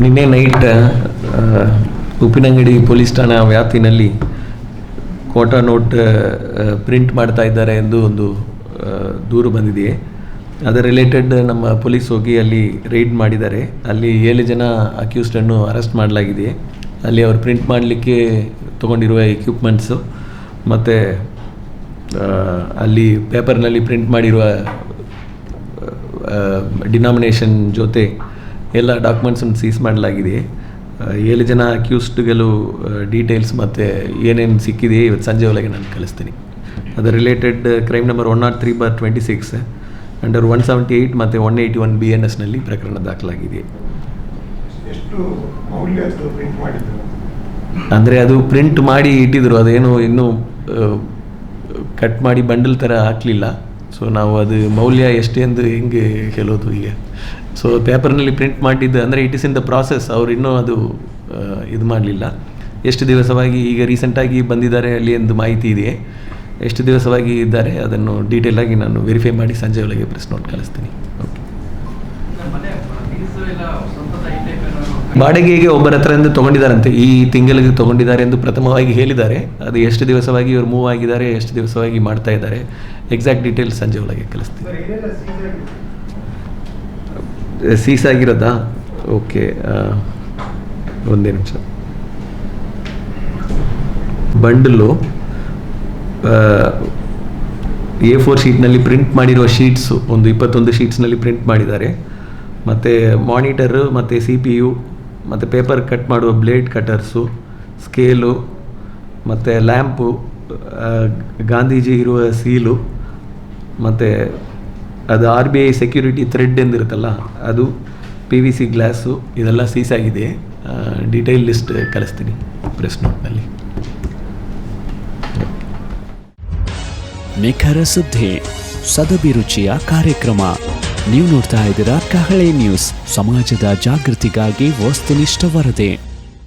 ನಿನ್ನೆ night Uppinangady police ಠಾಣಾ ವ್ಯಾಪ್ತಿನಲ್ಲಿ Kota note print ಮಾಡ್ತಾ ಇದ್ದಾರೆ ಎಂದು ಒಂದು ದೂರು ಬಂದಿದೆಯೇ. ಅದರ ರಿಲೇಟೆಡ್ ನಮ್ಮ ಪೊಲೀಸ್ ಹೋಗಿ ಅಲ್ಲಿ ರೈಡ್ ಮಾಡಿದ್ದಾರೆ. ಅಲ್ಲಿ 7 ಜನ ಅಕ್ಯೂಸ್ಡನ್ನು ಅರೆಸ್ಟ್ ಮಾಡಲಾಗಿದೆ. ಅಲ್ಲಿ ಅವರು ಪ್ರಿಂಟ್ ಮಾಡಲಿಕ್ಕೆ ತೊಗೊಂಡಿರುವ ಎಕ್ವಿಪ್ಮೆಂಟ್ಸು ಮತ್ತು ಅಲ್ಲಿ ಪೇಪರ್ನಲ್ಲಿ ಪ್ರಿಂಟ್ ಮಾಡಿರುವ ಡಿನಾಮಿನೇಷನ್ ಜೊತೆ ಎಲ್ಲ ಡಾಕ್ಯುಮೆಂಟ್ಸನ್ನು ಸೀಸ್ ಮಾಡಲಾಗಿದೆ. 7 ಜನ ಅಕ್ಯೂಸ್ಡ್ಗಳು ಡೀಟೇಲ್ಸ್ ಮತ್ತು ಏನೇನು ಸಿಕ್ಕಿದೆ ಇವತ್ತು ಸಂಜೆ ಒಳಗೆ ನಾನು ಕಳಿಸ್ತೀನಿ. ಅದರ ರಿಲೇಟೆಡ್ ಕ್ರೈಮ್ ನಂಬರ್ 103/26 ಅಂಡರ್ 178 ಮತ್ತು 181 BNSನಲ್ಲಿ ಪ್ರಕರಣ ದಾಖಲಾಗಿದೆ. ಅಂದರೆ ಅದು ಪ್ರಿಂಟ್ ಮಾಡಿ ಇಟ್ಟಿದ್ರು, ಅದೇನು ಇನ್ನೂ ಕಟ್ ಮಾಡಿ ಬಂಡಲ್ ಥರ ಹಾಕಲಿಲ್ಲ. ಸೊ ನಾವು ಅದು ಮೌಲ್ಯ ಎಷ್ಟೇ ಎಂದು ಹೆಂಗೆ ಹೇಳೋದು ಈಗ. ಸೊ ಪೇಪರ್ನಲ್ಲಿ ಪ್ರಿಂಟ್ ಮಾಡಿದ್ದು ಅಂದರೆ it is in the process. ಅವರು ಇನ್ನೂ ಅದು ಇದು ಮಾಡಲಿಲ್ಲ. ಎಷ್ಟು ದಿವಸವಾಗಿ ಈಗ ರೀಸೆಂಟಾಗಿ ಬಂದಿದ್ದಾರೆ ಅಲ್ಲಿ ಎಂದು ಮಾಹಿತಿ ಇದೆಯೇ, ಎಷ್ಟು ದಿವಸವಾಗಿ ಇದ್ದಾರೆ ಅದನ್ನು ಡೀಟೇಲಾಗಿ ನಾನು ವೆರಿಫೈ ಮಾಡಿ ಸಂಜೆ ಒಳಗೆ ಪ್ರೆಸ್ ನೋಟ್ ಕಳಿಸ್ತೀನಿ. ಓಕೆ. ಬಾಡಿಗೆಗೆ ಒಬ್ಬರ ಹತ್ರದಿಂದ ತೊಗೊಂಡಿದ್ದಾರಂತೆ, ಈ ತಿಂಗಳಿಗೆ ತೊಗೊಂಡಿದ್ದಾರೆ ಎಂದು ಪ್ರಥಮವಾಗಿ ಹೇಳಿದ್ದಾರೆ. ಅದು ಎಷ್ಟು ದಿವಸವಾಗಿ ಇವರು ಮೂವ್ ಆಗಿದ್ದಾರೆ, ಎಷ್ಟು ದಿವಸವಾಗಿ ಮಾಡ್ತಾ ಇದ್ದಾರೆ, ಎಕ್ಸಾಕ್ಟ್ ಡೀಟೇಲ್ಸ್ ಸಂಜೆ ಒಳಗೆ ಕಳಿಸ್ತೀನಿ. ಸೀಸ್ ಆಗಿರೋದಾ? ಓಕೆ, ಒಂದೇ ನಿಮಿಷ. ಬಂಡಲು A4 ಶೀಟ್ನಲ್ಲಿ ಪ್ರಿಂಟ್ ಮಾಡಿರುವ ಶೀಟ್ಸು ಒಂದು 21 ಶೀಟ್ಸ್ನಲ್ಲಿ ಪ್ರಿಂಟ್ ಮಾಡಿದ್ದಾರೆ. ಮತ್ತು ಮಾನಿಟರು ಮತ್ತು CPU ಮತ್ತು ಪೇಪರ್ ಕಟ್ ಮಾಡುವ ಬ್ಲೇಡ್ ಕಟರ್ಸು, ಸ್ಕೇಲು ಮತ್ತು ಲ್ಯಾಂಪು, ಗಾಂಧೀಜಿ ಇರುವ ಸೀಲು ಮತ್ತು ಅದು RBI ಸೆಕ್ಯೂರಿಟಿ ಥ್ರೆಡ್ ಎಂದಿರುತ್ತಲ್ಲ ಅದು, PVC ಗ್ಲಾಸು, ಇದೆಲ್ಲ ಸೀಸ್ ಆಗಿದೆ. ಡೀಟೇಲ್ ಲಿಸ್ಟ್ ಕಳಿಸ್ತೀನಿ ಪ್ರೆಸ್ ನೋಟ್ನಲ್ಲಿ. ನಿಖರ ಸುದ್ದಿ, ಸದಭಿರುಚಿಯ ಕಾರ್ಯಕ್ರಮ. ನೀವು ನೋಡ್ತಾ ಇದ್ದೀರಾ ಕಹಳೆ ನ್ಯೂಸ್, ಸಮಾಜದ ಜಾಗೃತಿಗಾಗಿ ವಸ್ತುನಿಷ್ಠ ವರದಿ.